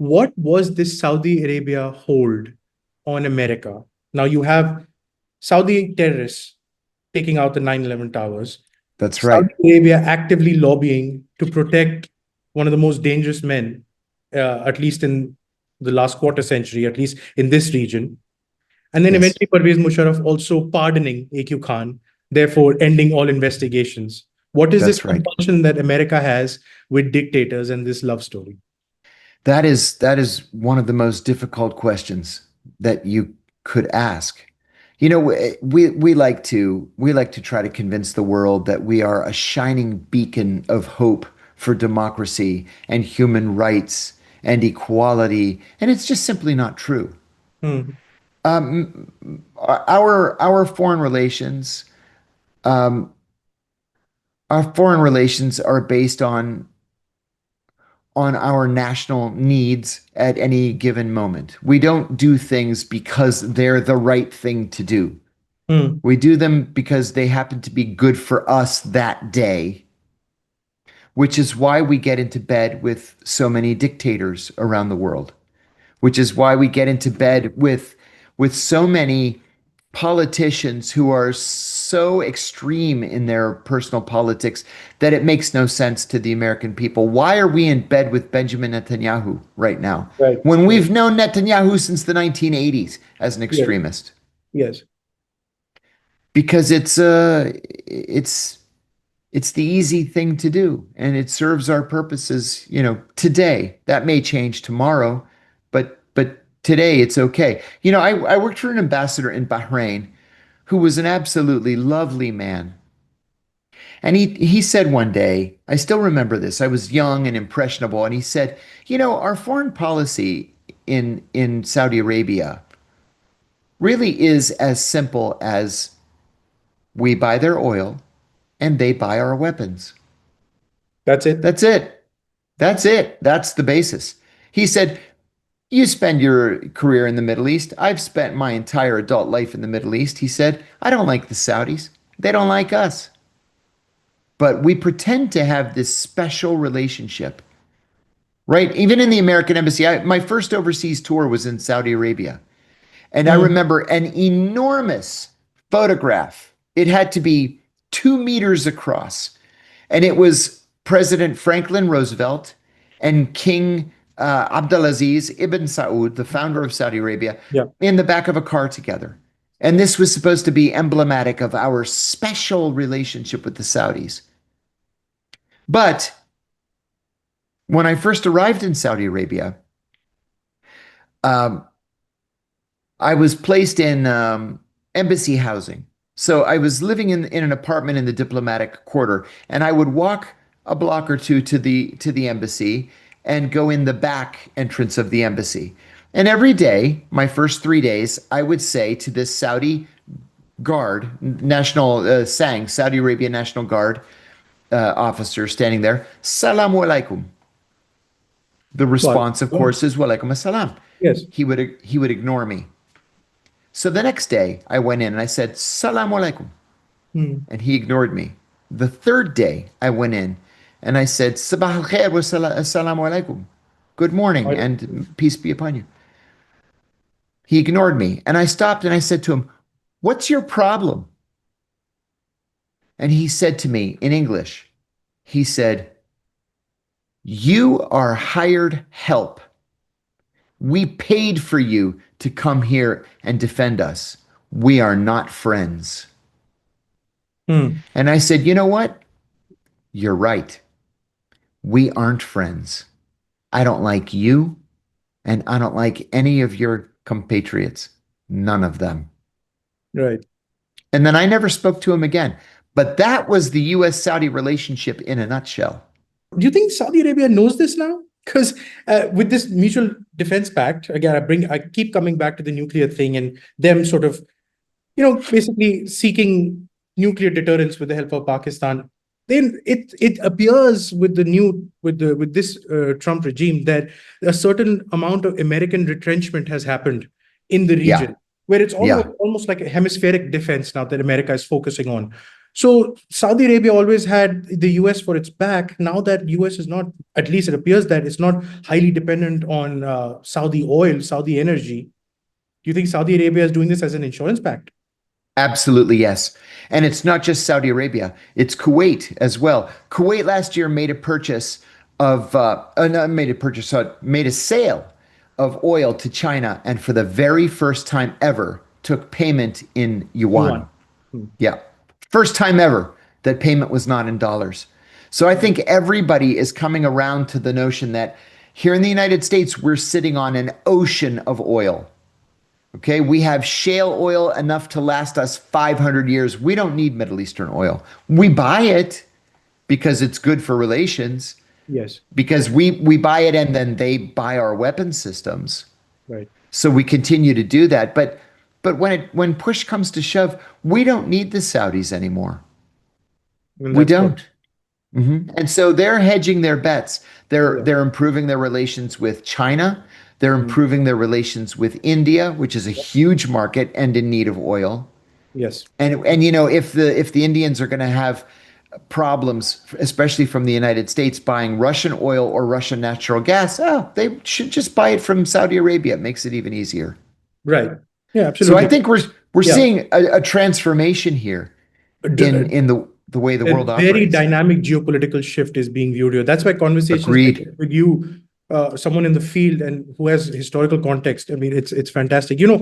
what was this Saudi Arabia hold on America? Now you have Saudi terrorists taking out the 9/11 towers, That's right. Saudi Arabia actively lobbying to protect one of the most dangerous men, at least in the last quarter century, at least in this region. And then Yes, eventually Pervez Musharraf also pardoning AQ Khan, therefore ending all investigations. What is this that's right. compulsion that America has with dictators and this love story? That is one of the most difficult questions that you could ask. You know, we like to try to convince the world that we are a shining beacon of hope for democracy and human rights and equality, and it's just simply not true. Hmm. Our foreign relations, our foreign relations are based on our national needs at any given moment. We don't do things because they're the right thing to do. Hmm. We do them because they happen to be good for us that day, which is why we get into bed with so many dictators around the world, which is why we get into bed with so many politicians who are so extreme in their personal politics that it makes no sense to the American people. Why are we in bed with Benjamin Netanyahu right now Right. when Right. we've known Netanyahu since the 1980s as an Yes. extremist? Yes. Because it's it's the easy thing to do and it serves our purposes, today. That may change tomorrow, but today it's okay. I worked for an ambassador in Bahrain who was an absolutely lovely man. And he said one day, I still remember this. I was young and impressionable, and he said, our foreign policy in Saudi Arabia really is as simple as we buy their oil and they buy our weapons. That's it. That's it. That's it. That's the basis. He said, you spend your career in the Middle East. I've spent my entire adult life in the Middle East. He said, I don't like the Saudis. They don't like us. But we pretend to have this special relationship, right? Even in the American embassy, my first overseas tour was in Saudi Arabia. And I Hmm. remember an enormous photograph. It had to be 2 meters across. And it was President Franklin Roosevelt and King Abdulaziz ibn Saud, the founder of Saudi Arabia, Yeah. in the back of a car together. And this was supposed to be emblematic of our special relationship with the Saudis. But when I first arrived in Saudi Arabia, um, I was placed in embassy housing. So I was living in an apartment in the diplomatic quarter, and I would walk a block or two to the embassy and go in the back entrance of the embassy. And every day, my first 3 days, I would say to this Saudi guard, Saudi Arabia National Guard officer standing there, Salamu alaikum. The Well, response, of course, is Walaikum assalam. yes. He would ignore me. So the next day, I went in and I said, Salaam alaikum. Hmm. And he ignored me. The third day, I went in and I said, Sabah al khair wa assalamu alaikum. Good morning Right. and peace be upon you. He ignored me. And I stopped and I said to him, what's your problem? And he said to me in English, he said, you are hired help. We paid for you to come here and defend us. We are not friends. Hmm. And I said, you know what? You're right. We aren't friends. I don't like you, and I don't like any of your compatriots. None of them. Right. And then I never spoke to him again. But that was the US Saudi relationship in a nutshell. Do you think Saudi Arabia knows this now? Because with this mutual defense pact, again, I keep coming back to the nuclear thing and them sort of, basically seeking nuclear deterrence with the help of Pakistan. Then it appears with this Trump regime that a certain amount of American retrenchment has happened in the Yeah, region, where it's yeah, almost like a hemispheric defense now that America is focusing on. So Saudi Arabia always had the US for its back. Now that US is not, at least it appears that it's not highly dependent on Saudi oil, Saudi energy. Do you think Saudi Arabia is doing this as an insurance pact? Absolutely, yes. And it's not just Saudi Arabia, it's Kuwait as well. Kuwait last year made a purchase of, not made a purchase, made a sale of oil to China, and for the very first time ever, took payment in yuan. Yuan. Hmm. Yeah. First time ever that payment was not in dollars. So I think everybody is coming around to the notion that here in the United States, we're sitting on an ocean of oil. Okay, we have shale oil enough to last us 500 years. We don't need Middle Eastern oil. We buy it because it's good for relations, Yes, because we buy it and then they buy our weapon systems. right. So we continue to do that. But when push comes to shove, we don't need the Saudis anymore. And We that's what, don't. And so they're hedging their bets. yeah. They're improving their relations with China. They're Mm. improving their relations with India, which is a huge market and in need of oil. Yes, And you know, if the Indians are going to have problems, especially from the United States, buying Russian oil or Russian natural gas, oh, they should just buy it from Saudi Arabia. It makes it even easier. right. Yeah, So I absolutely. think we're Yeah. seeing a transformation here in the way the A world very operates. dynamic geopolitical shift is being viewed here. That's why conversations like Agreed. with you, someone in the field and who has historical context, I mean, it's fantastic. You know,